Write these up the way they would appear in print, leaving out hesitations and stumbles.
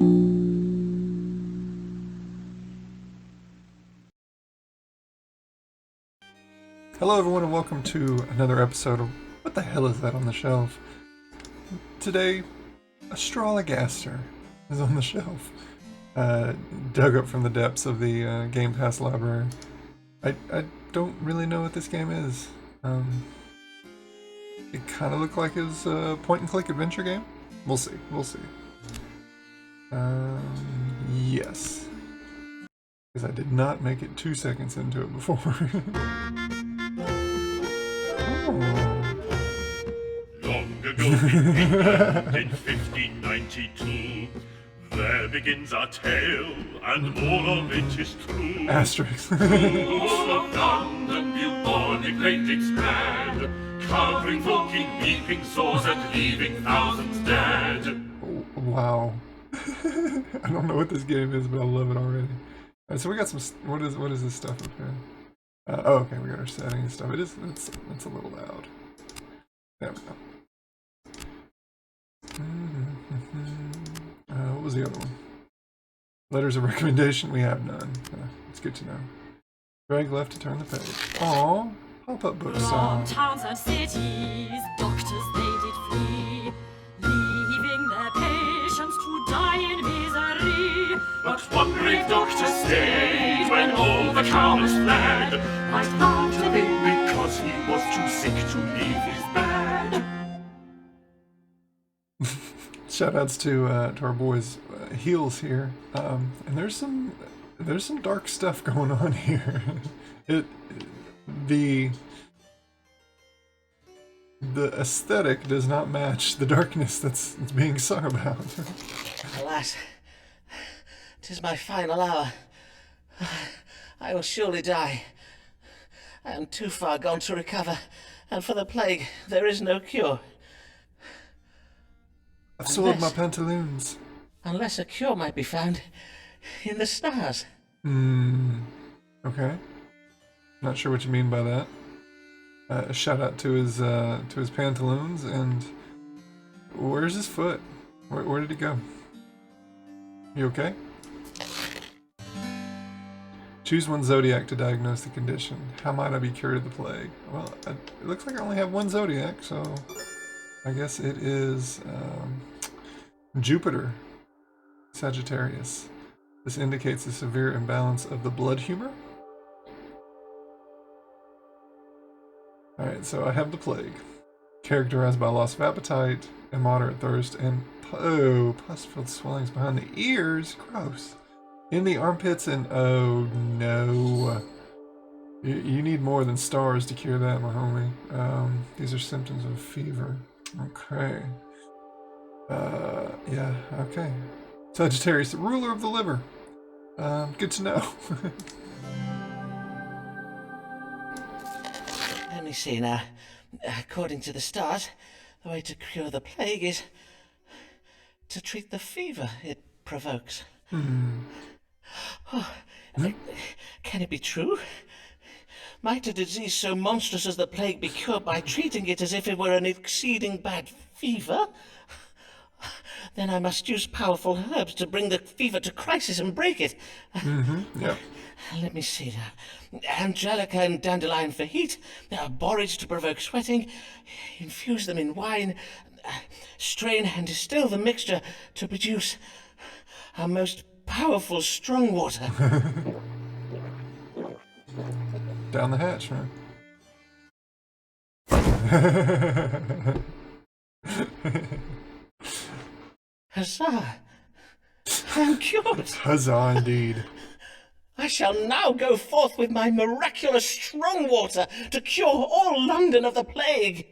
Hello everyone and welcome to another episode of What the hell is that on the shelf? Today, Astrologaster is on the shelf. Dug up from the depths of the Game Pass library. I don't really know what this game is. It kind of looked like it was a point-and-click adventure game. We'll see. Yes. Because I did not make it 2 seconds into it before. Long ago in England in 1592, there begins our tale, and all of it is true. Asterisk. Full of London, bubonic plague spread, covering folk in weeping sores and leaving thousands dead. Wow. I don't know what this game is, but I love it already. Alright, so we got some. What is this stuff up here? Oh, okay, we got our settings and stuff. It's a little loud. There we go. What was the other one? Letters of recommendation. We have none. It's good to know. Drag left to turn the page. Aww, pop-up book From song. towns and cities, doctors they did flee, leaving their patients to die in misery. But one brave doctor stayed when all the cowards fled, right down to the because he was too sick to leave his bed. Shoutouts to our boys Heels here, and there's some dark stuff going on here. The aesthetic does not match the darkness that's being sung about. Alas, 'tis my final hour. I will surely die. I am too far gone to recover, and for the plague there is no cure. I've soiled my pantaloons. Unless a cure might be found in the stars. Okay. Not sure what you mean by that. A shout out to his pantaloons, and where's his foot? Where did he go? You okay? Choose one zodiac to diagnose the condition. How might I be cured of the plague? Well, it looks like I only have one zodiac, so I guess it is Jupiter, Sagittarius. This indicates a severe imbalance of the blood humor. Alright, so I have the plague, characterized by loss of appetite, immoderate thirst, and pus-filled swellings behind the ears. Gross. In the armpits, and oh no. You need more than stars to cure that, my homie. These are symptoms of fever. Okay. Yeah, okay. Sagittarius, the ruler of the liver. Good to know. Let me see now. According to the stars, the way to cure the plague is to treat the fever it provokes. Oh, can it be true? Might a disease so monstrous as the plague be cured by treating it as if it were an exceeding bad fever? Then I must use powerful herbs to bring the fever to crisis and break it. Yep. Let me see now. Angelica and dandelion for heat, borage to provoke sweating, infuse them in wine, strain and distill the mixture to produce a most powerful strong water. Down the hatch, man. Huzzah! I am cured! Huzzah indeed. I shall now go forth with my miraculous strong water to cure all London of the plague.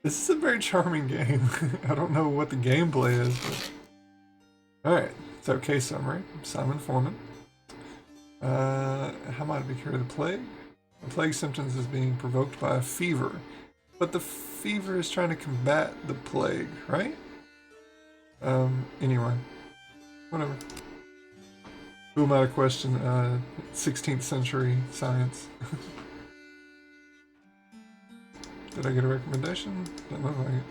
This is a very charming game. I don't know what the gameplay is, but... Alright, so case summary. Simon Foreman. How might it be cured of the plague? The plague symptoms is being provoked by a fever. But the fever is trying to combat the plague, right? Anyway. Whatever. Who am I to question 16th century science? Did I get a recommendation? Doesn't look like it.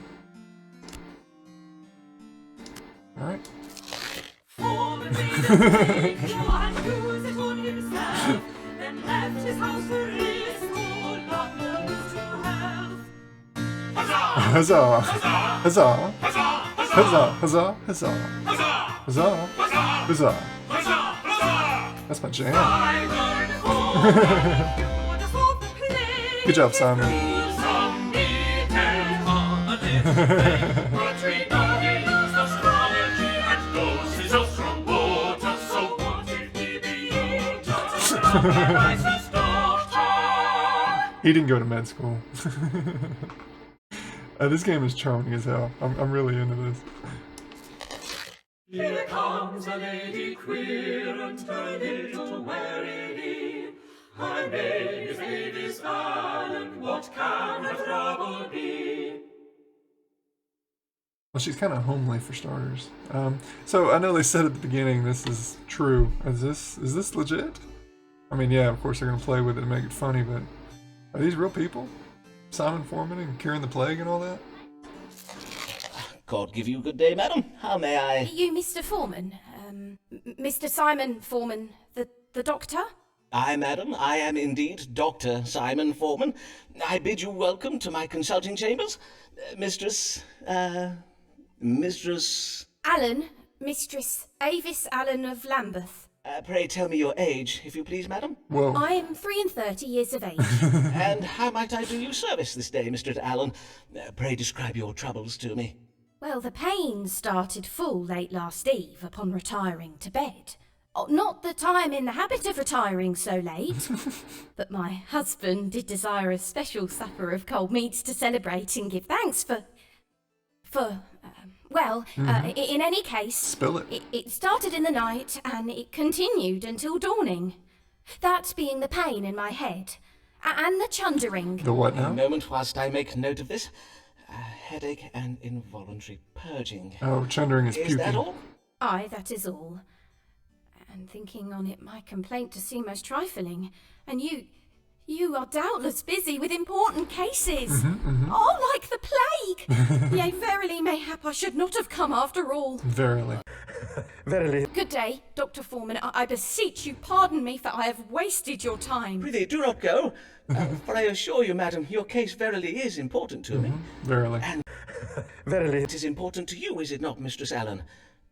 Alright. Foreman made a break, and used it on himself, then left his house to restore London's to health. Huzzah! Huzzah! Huzzah! Huzzah! Huzzah! Huzzah! Huzzah! That's my jam. Good job, Simon. He didn't go to med school. This game is charming as hell. I'm really into this. Here comes a lady queer and her little Verily. Her name is Avis Allen. What can her trouble be? Well, she's kind of homely for starters. So I know they said at the beginning this is true. Is this legit? I mean, yeah, of course they're gonna play with it and make it funny, but are these real people? Simon Foreman and curing the plague and all that? God give you good day, madam. How may I? You, Mr. Foreman? Mr. Simon Foreman, the doctor? Aye, madam, I am indeed Dr. Simon Foreman. I bid you welcome to my consulting chambers. Mistress Allen, Mistress Avis Allen of Lambeth. Pray tell me your age, if you please, madam. Whoa. I am 33 years of age. And how might I do you service this day, Mr. Allen? Pray describe your troubles to me. Well, the pain started full late last eve upon retiring to bed. Oh, not that I'm in the habit of retiring so late, but my husband did desire a special supper of cold meats to celebrate and give thanks in any case, Spill it. It started in the night and it continued until dawning. That being the pain in my head and the chundering. The what A now? moment whilst I make note of this. Headache and involuntary purging. Oh, chundering is Is puking. that all? Aye, that is all. And thinking on it, my complaint to seem most trifling, and you are doubtless busy with important cases. Oh, like the plague! Yea, verily, mayhap I should not have come after all. Verily. Good day, Dr. Foreman. I beseech you, pardon me, for I have wasted your time. Prithee, do not go. For I assure you, madam, your case verily is important to me. Verily. And verily it is important to you, is it not, Mistress Allen?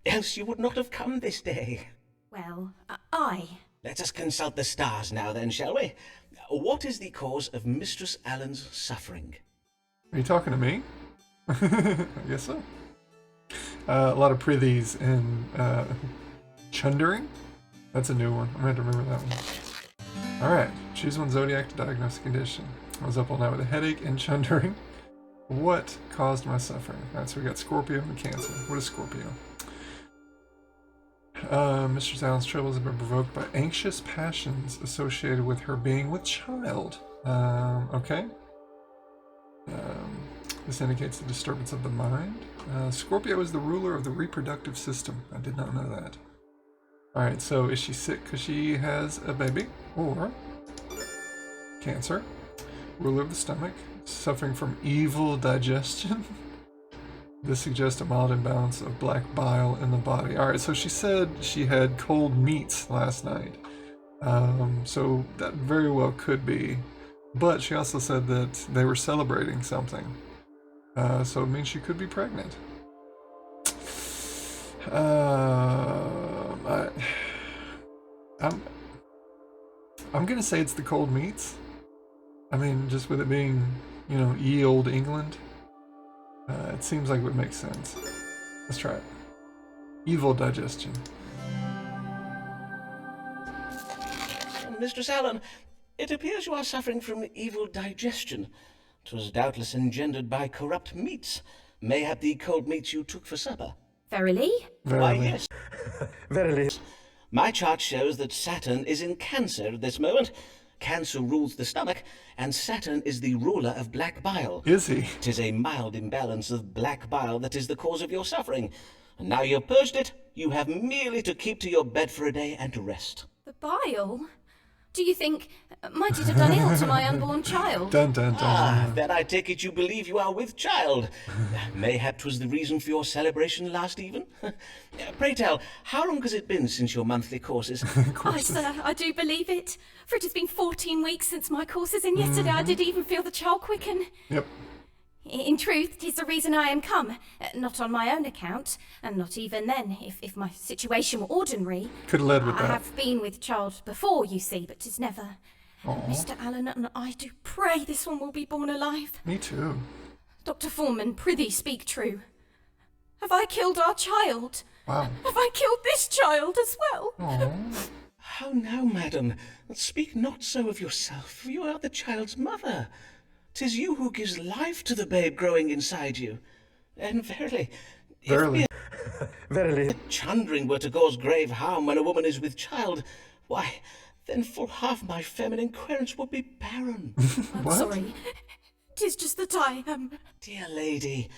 Else you would not have come this day. Well, aye. Let us consult the stars now then, shall we? What is the cause of Mistress Allen's suffering? Are you talking to me? I guess so. A lot of prithies and chundering. That's a new one. I'm going to have to remember that one. Alright, choose one zodiac to diagnose the condition. I was up all night with a headache and chundering. What caused my suffering? Alright, so we got Scorpio and Cancer. What is Scorpio? Mr. Allen's troubles have been provoked by anxious passions associated with her being with child. Okay. This indicates the disturbance of the mind. Scorpio is the ruler of the reproductive system. I did not know that. Alright, so is she sick because she has a baby? Or Cancer, ruler of the stomach, suffering from evil digestion? This suggests a mild imbalance of black bile in the body. Alright, so she said she had cold meats last night. So that very well could be. But she also said that they were celebrating something. So it means she could be pregnant. I'm gonna say it's the cold meats. I mean, just with it being, you know, ye olde England. It seems like it would make sense. Let's try it. Evil digestion. Mistress Allen, it appears you are suffering from evil digestion. 'Twas doubtless engendered by corrupt meats. Mayhap the cold meats you took for supper. Verily? Why, Verily. yes. Verily. My chart shows that Saturn is in Cancer at this moment. Cancer rules the stomach, and Saturn is the ruler of black bile. Is he? 'Tis a mild imbalance of black bile that is the cause of your suffering. And now you've purged it, you have merely to keep to your bed for a day and to rest. The bile? Do you think might it have done ill to my unborn child? Dun dun dun. Ah, then I take it you believe you are with child. Mayhap 'twas the reason for your celebration last even. Pray tell, how long has it been since your monthly courses? Aye, sir, I do believe it. For it has been 14 weeks since my courses, and yesterday I did even feel the child quicken. Yep. In truth, 'tis the reason I am come, not on my own account, and not even then, if my situation were ordinary. Could have led with I that. have been with child before, you see, but 'tis never. Mr. Allen, and I do pray this one will be born alive. Me too. Dr. Foreman, prithee speak true. Have I killed our child? Wow. Have I killed this child as well? Aww. How now, madam? Speak not so of yourself. You are the child's mother. 'Tis you who gives life to the babe growing inside you. And verily, Verily. if chundering were to cause grave harm when a woman is with child, why, then full half my feminine querence would be barren. I'm What? sorry. 'Tis just that I am. Dear lady,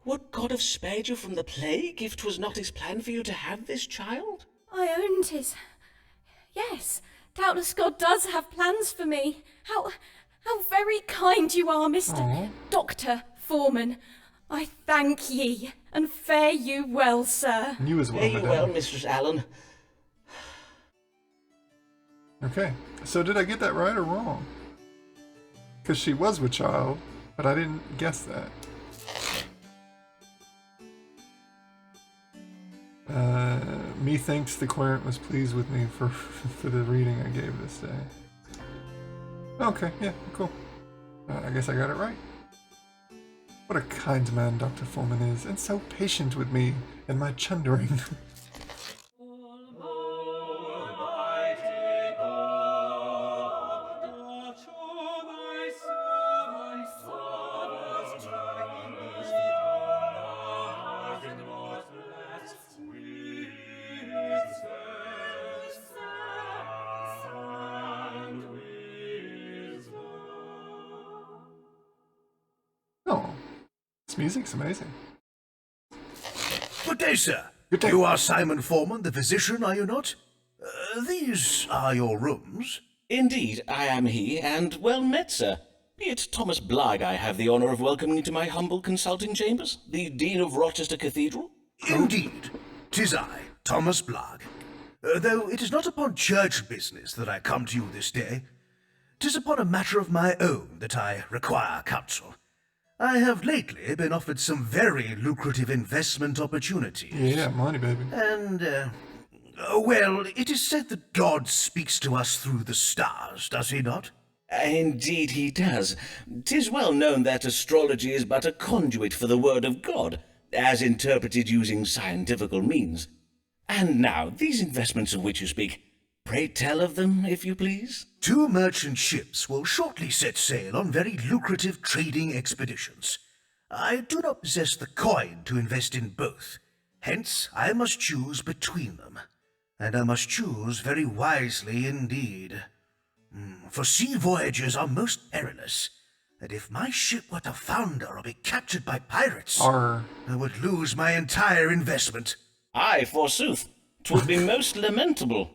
would God have spared you from the plague if 'twas not his plan for you to have this child? I own 'tis. Yes, doubtless God does have plans for me. How very kind you are, Mr. Dr. Foreman. I thank ye, and fare you well, sir. And you as well, Fare you madame. well, Mistress Allen. Okay, so did I get that right or wrong? Because she was with child, but I didn't guess that. Methinks the querent was pleased with me for the reading I gave this day. Okay, yeah, cool. I guess I got it right. What a kind man Dr. Foreman is, and so patient with me and my chundering. Oh, this music's amazing. Good day, sir. Good day. You are Simon Foreman, the physician, are you not? These are your rooms. Indeed, I am he, and well met, sir. Be it Thomas Blagg I have the honour of welcoming to my humble consulting chambers, the Dean of Rochester Cathedral? Indeed, 'tis I, Thomas Blagg. Though it is not upon church business that I come to you this day. 'Tis upon a matter of my own that I require counsel. I have lately been offered some very lucrative investment opportunities. Yeah, money, baby. And, well, it is said that God speaks to us through the stars, does he not? Indeed he does. 'Tis well known that astrology is but a conduit for the word of God, as interpreted using scientifical means. And now, these investments of which you speak, pray tell of them, if you please. 2 merchant ships will shortly set sail on very lucrative trading expeditions. I do not possess the coin to invest in both. Hence, I must choose between them. And I must choose very wisely indeed. For sea voyages are most perilous. And if my ship were to founder or be captured by pirates, Arr. I would lose my entire investment. Aye, forsooth, 'twould be most lamentable,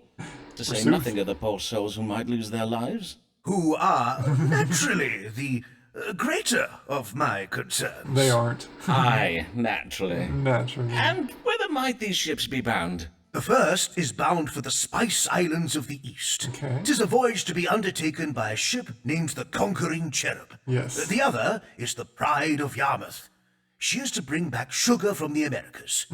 to say Forsooth. nothing of the poor souls who might lose their lives. Who are, naturally, the greater of my concerns. They aren't. Aye, naturally. Naturally. And whither might these ships be bound? The first is bound for the Spice Islands of the East. Okay. 'Tis a voyage to be undertaken by a ship named the Conquering Cherub. Yes. The other is the Pride of Yarmouth. She is to bring back sugar from the Americas.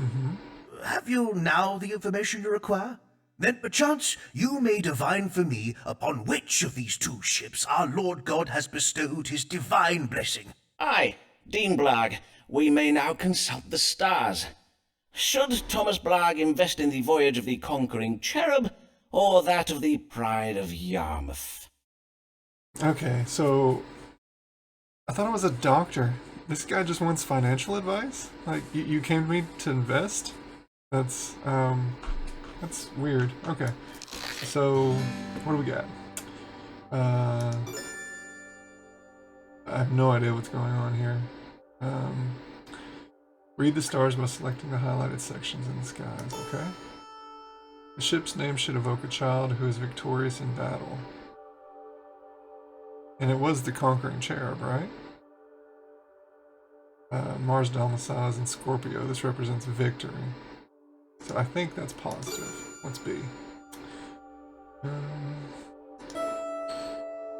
Have you now the information you require? Then perchance you may divine for me upon which of these 2 ships our Lord God has bestowed his divine blessing. Aye, Dean Blagg, we may now consult the stars. Should Thomas Blagg invest in the voyage of the Conquering Cherub, or that of the Pride of Yarmouth? Okay, so I thought I was a doctor. This guy just wants financial advice? Like, you came to me to invest? That's weird. Okay. So, what do we got? I have no idea what's going on here. Read the stars by selecting the highlighted sections in the skies, okay? The ship's name should evoke a child who is victorious in battle. And it was the conquering cherub, right? Mars domiciles in Scorpio. This represents victory. So I think that's positive. What's B?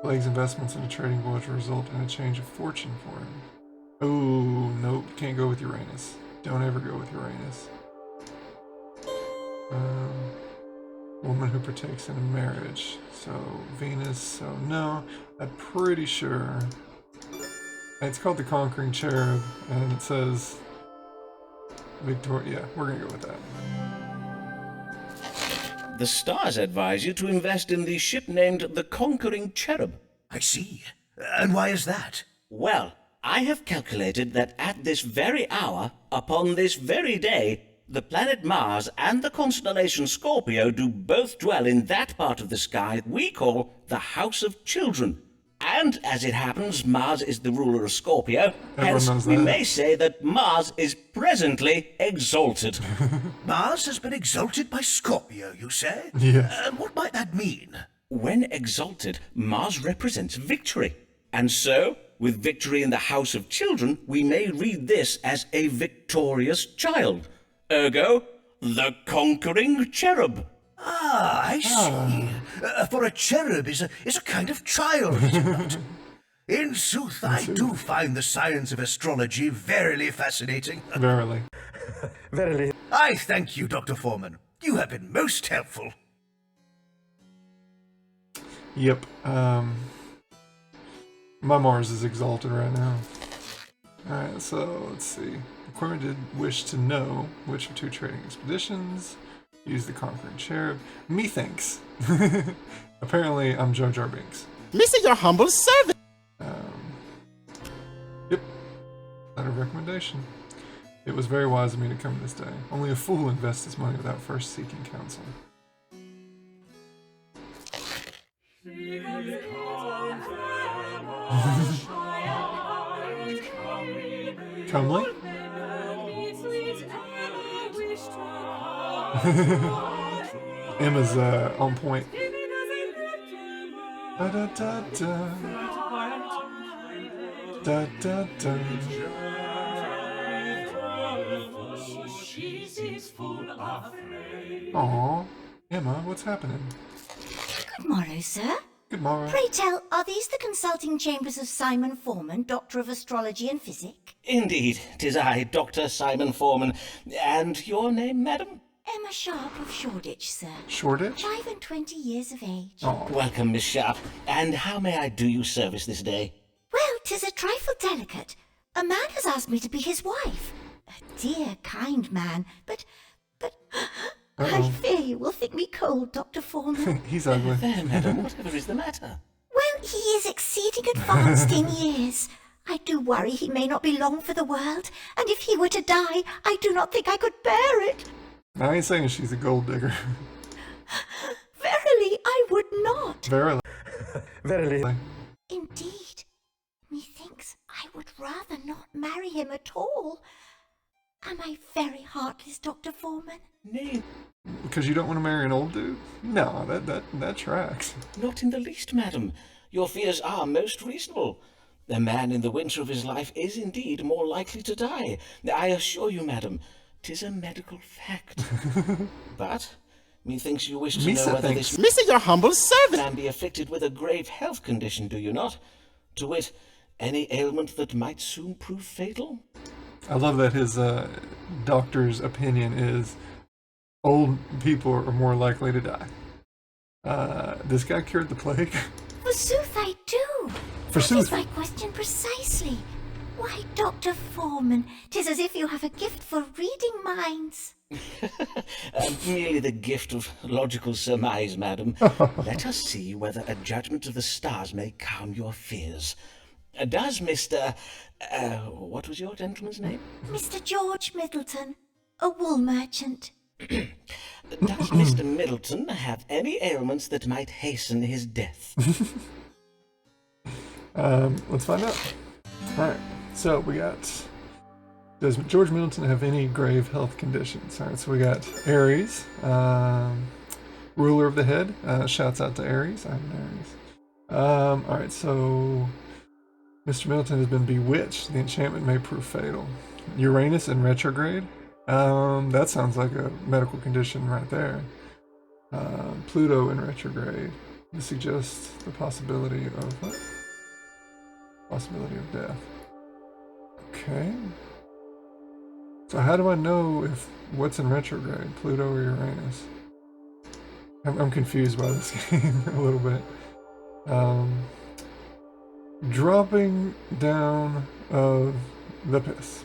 Blake's investments in a trading voyage result in a change of fortune for him. Oh, nope. Can't go with Uranus. Don't ever go with Uranus. Woman who partakes in a marriage. So Venus, so no. I'm pretty sure. It's called the Conquering Cherub, and it says Victoria. Yeah, we're gonna go with that. The stars advise you to invest in the ship named the Conquering Cherub. I see. And why is that? Well, I have calculated that at this very hour, upon this very day, the planet Mars and the constellation Scorpio do both dwell in that part of the sky we call the House of Children. And, as it happens, Mars is the ruler of Scorpio, hence we may say that Mars is presently exalted. Mars has been exalted by Scorpio, you say? Yes. What might that mean? When exalted, Mars represents victory. And so, with victory in the House of Children, we may read this as a victorious child. Ergo, the Conquering Cherub. Ah, I see. For a cherub is a kind of child, is it not? In sooth, I do find the science of astrology verily fascinating. Verily. Verily. I thank you, Dr. Foreman. You have been most helpful. Yep. My Mars is exalted right now. Alright, so let's see. The Corpsman did wish to know which of two trading expeditions use the Conquering Cherub. Methinks. Apparently, I'm Jar Jar Binks. Mr. Your humble servant. Yep. Letter of recommendation. It was very wise of me to come this day. Only a fool invests his money without first seeking counsel. Comely? Emma's on point. Da da da da. Da da da. Aww. Emma, what's happening? Good morrow, sir. Good morrow. Pray tell, are these the consulting chambers of Simon Foreman, Doctor of Astrology and Physic? Indeed, 'tis I, Dr. Simon Foreman. And your name, madam? Emma Sharp of Shoreditch, sir. Shoreditch? 25 years of age. Aw. Welcome, Miss Sharp. And how may I do you service this day? Well, 'tis a trifle delicate. A man has asked me to be his wife. A dear, kind man, but... I fear you will think me cold, Dr. Foreman. He's ugly. There, madam, whatever is the matter? Well, he is exceeding advanced in years. I do worry he may not be long for the world, and if he were to die, I do not think I could bear it. I ain't saying she's a gold digger. Verily, I would not. Verily. Verily. Indeed, methinks I would rather not marry him at all. Am I very heartless, Dr. Foreman? Nay, Because you don't want to marry an old dude? No, that tracks. not in the least, madam. Your fears are most reasonable. A man in the winter of his life is indeed more likely to die. I assure you, madam, 'tis a medical fact. But methinks you wish to know Misa whether thinks. this Mr. Your humble servant. man be afflicted with a grave health condition, do you not? To wit, any ailment that might soon prove fatal? I love that his doctor's opinion is old people are more likely to die. This guy cured the plague? Forsooth I do. Forsooth. That is my question precisely. Why, Dr. Foreman, 'tis as if you have a gift for reading minds. Merely the gift of logical surmise, madam. Let us see whether a judgment of the stars may calm your fears. Does Mr. What was your gentleman's name? Mr. George Middleton, a wool merchant. Does Mr. Middleton have any ailments that might hasten his death? Let's find out. Alright, so we got... Does George Middleton have any grave health conditions? Alright, so we got Aries, ruler of the head. Shouts out to Aries. I'm an Alright, so Mr. Middleton has been bewitched. The enchantment may prove fatal. Uranus in retrograde? That sounds like a medical condition right there. Pluto in retrograde. This suggests the possibility of what? Possibility of death. Okay. So how do I know if what's in retrograde, Pluto or Uranus? I'm confused by this game a little bit. Dropping down of the piss.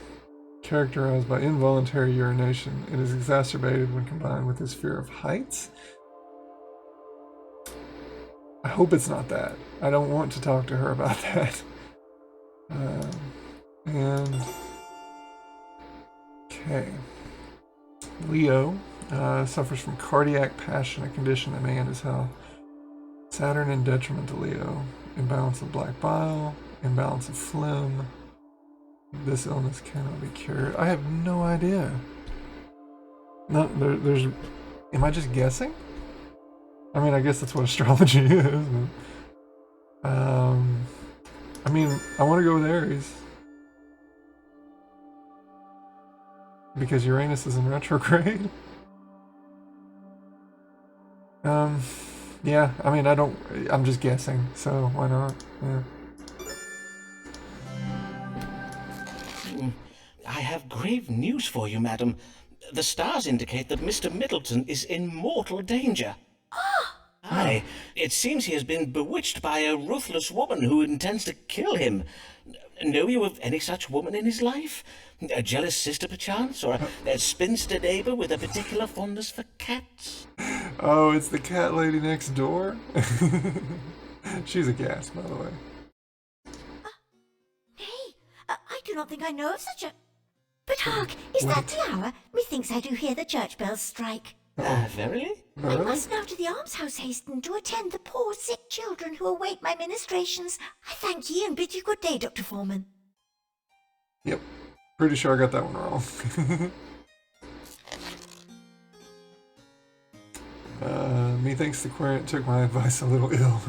Characterized by involuntary urination, it is exacerbated when combined with his fear of heights. I hope it's not that. I don't want to talk to her about that. And okay, Leo suffers from cardiac passion, a condition that may end his health. Saturn in detriment to Leo. Imbalance of black bile, imbalance of phlegm. This illness cannot be cured. I have no idea. No, there's. Am I just guessing? I mean, I guess that's what astrology is. I mean, I want to go with Aries. Because Uranus is in retrograde. Yeah, I mean, I'm just guessing, so why not? Yeah. I have grave news for you, madam. The stars indicate that Mr. Middleton is in mortal danger. Aye, it seems he has been bewitched by a ruthless woman who intends to kill him. Know you of any such woman in his life? A jealous sister, perchance? Or a spinster neighbor with a particular fondness for cats? Oh, it's the cat lady next door? She's a gas, by the way. Nay, I do not think I know of such a... But hark, is that the hour? Methinks I do hear the church bells strike. Verily? I must now to the almshouse hasten to attend the poor sick children who await my ministrations. I thank ye and bid you good day, Dr. Foreman. Yep. Pretty sure I got that one wrong. Methinks the querent took my advice a little ill.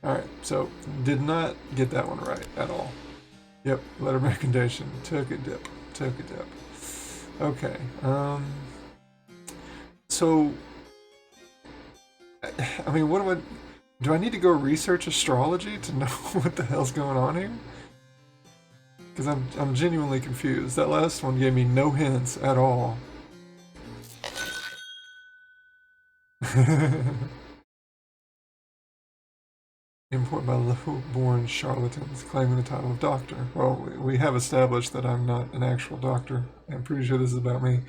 Alright, so did not get that one right at all. Yep, letter of recommendation. Took a dip. Okay, so, I mean, do I need to go research astrology to know what the hell's going on here? Because I'm genuinely confused. That last one gave me no hints at all. Import by low-born charlatans claiming the title of doctor. Well, we have established that I'm not an actual doctor. I'm pretty sure this is about me.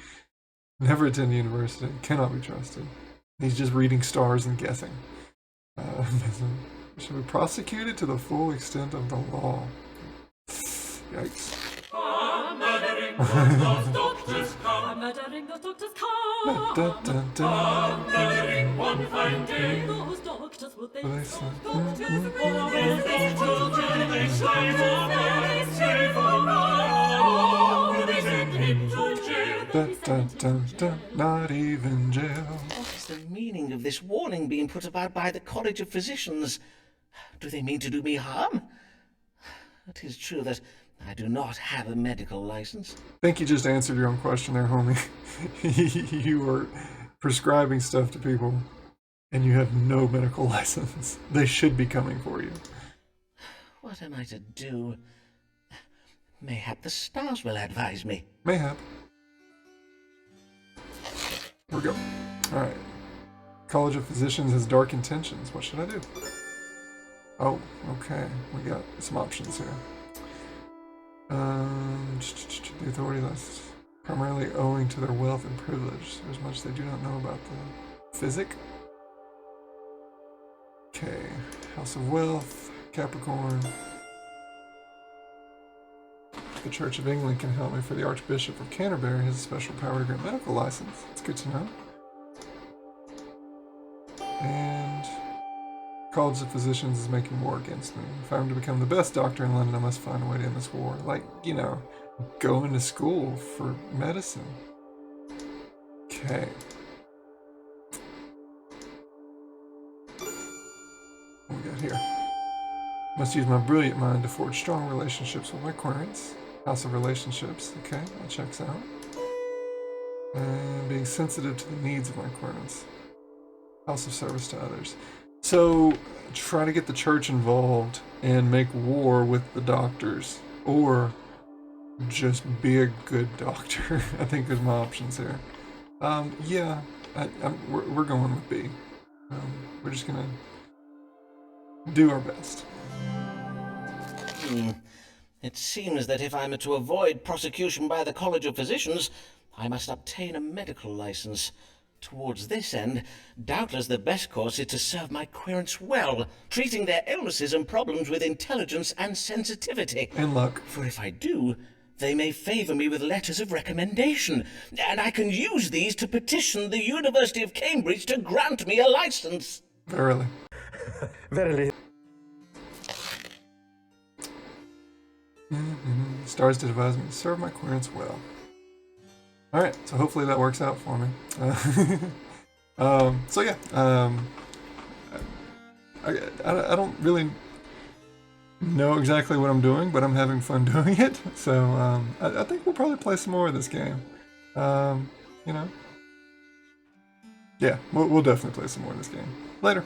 Never attend university. Cannot be trusted. He's just reading stars and guessing. Should be prosecuted to the full extent of the law. Yikes. Murdering those doctors come. Murdering those doctors come. Murdering one fine day. Those doctors will they stop doctors. Children they slay for right. Slay for right. They send him to jail. Not even jail. What is the meaning of this warning being put about by the College of Physicians? Do they mean to do me harm? It is true that I do not have a medical license. I think you just answered your own question there, homie. You were prescribing stuff to people, and you have no medical license. They should be coming for you. What am I to do? Mayhap the stars will advise me. Mayhap. Here we go. Alright. College of Physicians has dark intentions. What should I do? Oh, okay. We got some options here. The authority lists primarily owing to their wealth and privilege. There's much they do not know about the physic. Okay, House of Wealth, Capricorn. The Church of England can help me, for the Archbishop of Canterbury has a special power to grant medical license. It's good to know. And College of Physicians is making war against me. If I'm to become the best doctor in London, I must find a way to end this war. Like, you know, going to school for medicine. Okay. We got here? Must use my brilliant mind to forge strong relationships with my querents. House of relationships. Okay, that checks out. And being sensitive to the needs of my querents. House of service to others. So, try to get the church involved and make war with the doctors. Or just be a good doctor. I think there's my options here. Yeah, we're going with B. We're just gonna do our best. It seems that if I'm to avoid prosecution by the College of Physicians, I must obtain a medical license. Towards this end, doubtless the best course is to serve my querents well, treating their illnesses and problems with intelligence and sensitivity. And luck. For if I do, they may favor me with letters of recommendation, and I can use these to petition the University of Cambridge to grant me a license. Verily. Verily. Stars did advise me to serve my querents well. Alright, so hopefully that works out for me. So yeah, I don't really know exactly what I'm doing, but I'm having fun doing it. So I think we'll probably play some more of this game. You know, yeah, we'll definitely play some more of this game later.